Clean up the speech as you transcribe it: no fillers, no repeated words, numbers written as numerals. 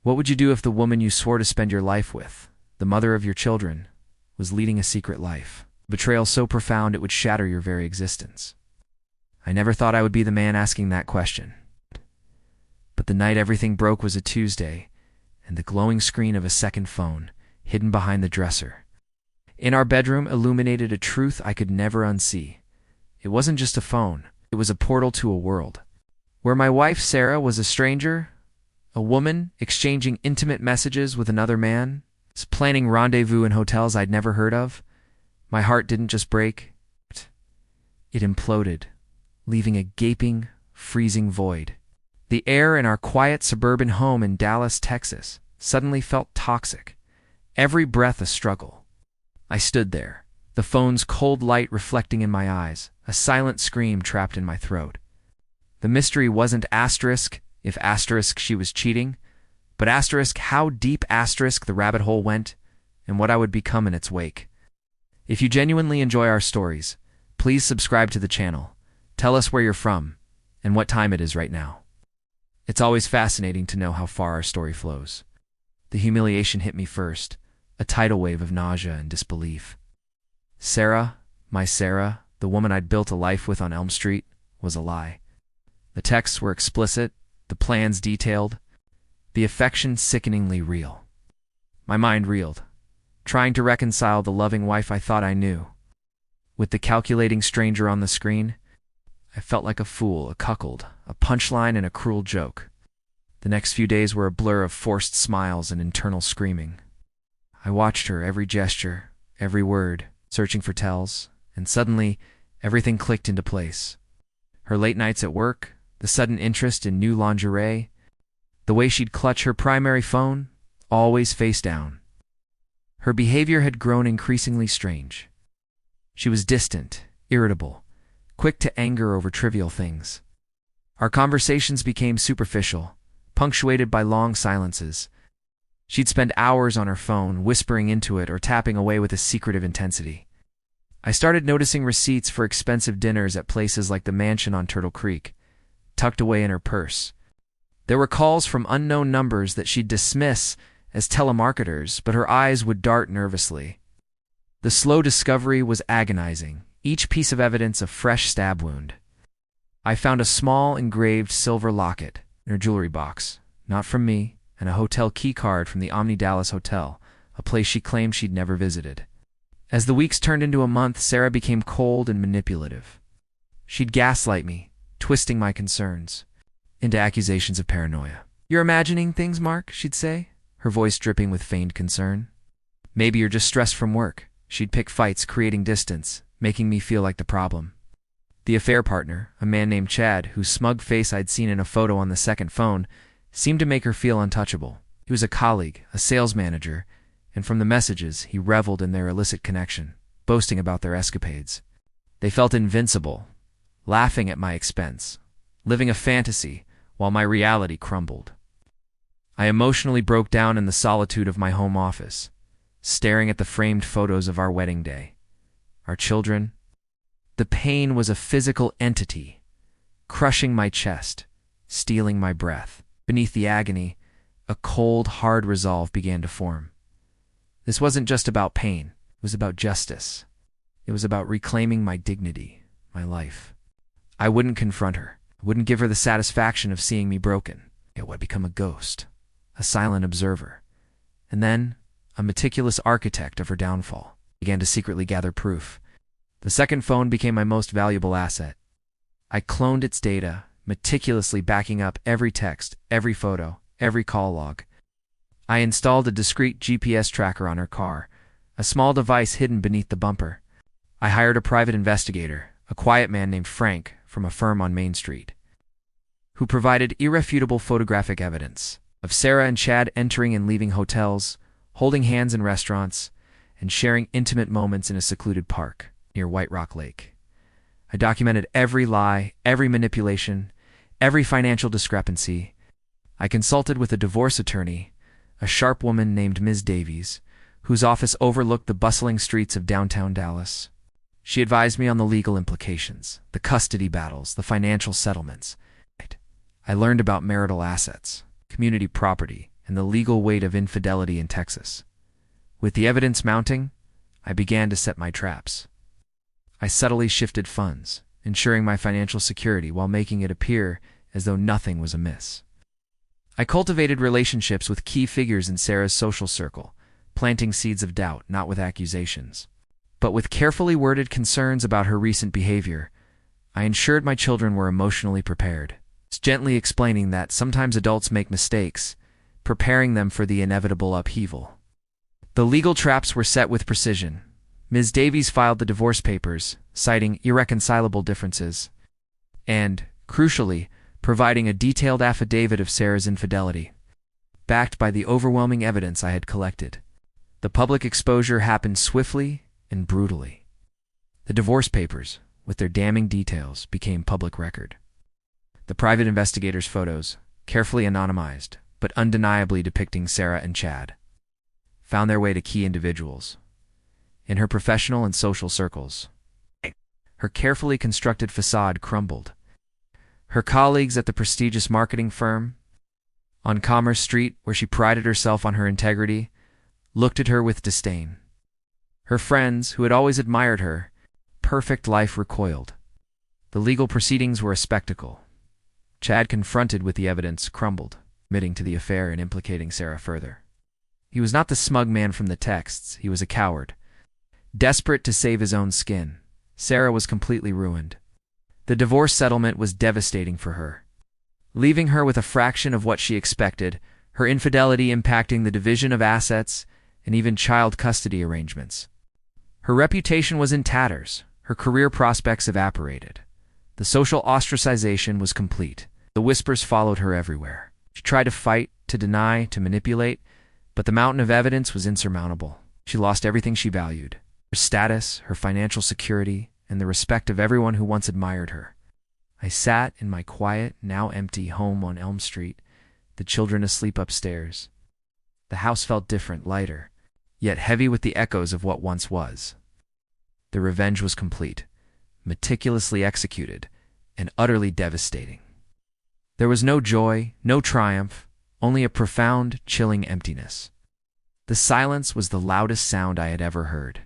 What would you do if the woman you swore to spend your life with, the mother of your children, was leading a secret life? Betrayal so profound it would shatter your very existence. I never thought I would be the man asking that question. But the night everything broke was a Tuesday, and the glowing screen of a second phone, hidden behind the dresser, in our bedroom, illuminated a truth I could never unsee. It wasn't just a phone. It was a portal to a world where my wife, Sarah, was a stranger, a woman exchanging intimate messages with another man, planning rendezvous in hotels I'd never heard of. My heart didn't just break. It imploded, leaving a gaping, freezing void. The air in our quiet suburban home in Dallas, Texas, suddenly felt toxic, every breath a struggle. I stood there, the phone's cold light reflecting in my eyes, a silent scream trapped in my throat. The mystery wasn't asterisk, if asterisk she was cheating, but asterisk how deep asterisk the rabbit hole went, and what I would become in its wake. If you genuinely enjoy our stories, please subscribe to the channel. Tell us where you're from, and what time it is right now. It's always fascinating to know how far our story flows. The humiliation hit me first, a tidal wave of nausea and disbelief. Sarah, my Sarah, the woman I'd built a life with on Elm Street, was a lie. The texts were explicit, the plans detailed, the affection sickeningly real. My mind reeled, trying to reconcile the loving wife I thought I knew with the calculating stranger on the screen. I felt like a fool, a cuckold, a punchline and a cruel joke. The next few days were a blur of forced smiles and internal screaming. I watched her every gesture, every word, searching for tells, and suddenly everything clicked into place. Her late nights at work, the sudden interest in new lingerie, the way she'd clutch her primary phone, always face down. Her behavior had grown increasingly strange. She was distant, irritable, quick to anger over trivial things. Our conversations became superficial, punctuated by long silences. She'd spend hours on her phone, whispering into it or tapping away with a secretive intensity. I started noticing receipts for expensive dinners at places like the Mansion on Turtle Creek, tucked away in her purse. There were calls from unknown numbers that she'd dismiss as telemarketers, but her eyes would dart nervously. The slow discovery was agonizing, each piece of evidence a fresh stab wound. I found a small engraved silver locket in her jewelry box, not from me, and a hotel key card from the Omni Dallas Hotel, a place she claimed she'd never visited. As the weeks turned into a month, Sarah became cold and manipulative. She'd gaslight me, twisting my concerns into accusations of paranoia. "You're imagining things, Mark," she'd say, her voice dripping with feigned concern. "Maybe you're just stressed from work." She'd pick fights, creating distance, making me feel like the problem. The affair partner, a man named Chad, whose smug face I'd seen in a photo on the second phone, seemed to make her feel untouchable. He was a colleague, a sales manager, and from the messages, he reveled in their illicit connection, boasting about their escapades. They felt invincible, laughing at my expense, living a fantasy while my reality crumbled. I emotionally broke down in the solitude of my home office, staring at the framed photos of our wedding day, our children. The pain was a physical entity, crushing my chest, stealing my breath. Beneath the agony, a cold, hard resolve began to form. This wasn't just about pain. It was about justice. It was about reclaiming my dignity, my life. I wouldn't confront her. I wouldn't give her the satisfaction of seeing me broken. I would become a ghost, a silent observer. And then, a meticulous architect of her downfall, began to secretly gather proof. The second phone became my most valuable asset. I cloned its data, meticulously backing up every text, every photo, every call log. I installed a discreet GPS tracker on her car, a small device hidden beneath the bumper. I hired a private investigator, a quiet man named Frank from a firm on Main Street, who provided irrefutable photographic evidence of Sarah and Chad entering and leaving hotels, holding hands in restaurants, and sharing intimate moments in a secluded park near White Rock Lake. I documented every lie, every manipulation, every financial discrepancy. I consulted with a divorce attorney, a sharp woman named Ms. Davies, whose office overlooked the bustling streets of downtown Dallas. She advised me on the legal implications, the custody battles, the financial settlements. I learned about marital assets, community property, and the legal weight of infidelity in Texas. With the evidence mounting, I began to set my traps. I subtly shifted funds, ensuring my financial security while making it appear as though nothing was amiss. I cultivated relationships with key figures in Sarah's social circle, planting seeds of doubt, not with accusations, but with carefully worded concerns about her recent behavior. I ensured my children were emotionally prepared, gently explaining that sometimes adults make mistakes, preparing them for the inevitable upheaval. The legal traps were set with precision. Ms. Davies filed the divorce papers, citing irreconcilable differences, and, crucially, providing a detailed affidavit of Sarah's infidelity, backed by the overwhelming evidence I had collected. The public exposure happened swiftly and brutally. The divorce papers, with their damning details, became public record. The private investigators' photos, carefully anonymized, but undeniably depicting Sarah and Chad, found their way to key individuals in her professional and social circles. Her carefully constructed facade crumbled. Her colleagues at the prestigious marketing firm on Commerce Street, where she prided herself on her integrity, looked at her with disdain. Her friends, who had always admired her perfect life, recoiled. The legal proceedings were a spectacle. Chad, confronted with the evidence, crumbled, admitting to the affair and implicating Sarah further. He was not the smug man from the texts. He was a coward, desperate to save his own skin. Sarah was completely ruined. The divorce settlement was devastating for her, leaving her with a fraction of what she expected, her infidelity impacting the division of assets and even child custody arrangements. Her reputation was in tatters. Her career prospects evaporated. The social ostracization was complete. The whispers followed her everywhere. She tried to fight, to deny, to manipulate, but the mountain of evidence was insurmountable. She lost everything she valued: her status, her financial security, and the respect of everyone who once admired her. I sat in my quiet, now empty home on Elm Street, the children asleep upstairs. The house felt different, lighter, yet heavy with the echoes of what once was. The revenge was complete, meticulously executed, and utterly devastating. There was no joy, no triumph, only a profound, chilling emptiness. The silence was the loudest sound I had ever heard.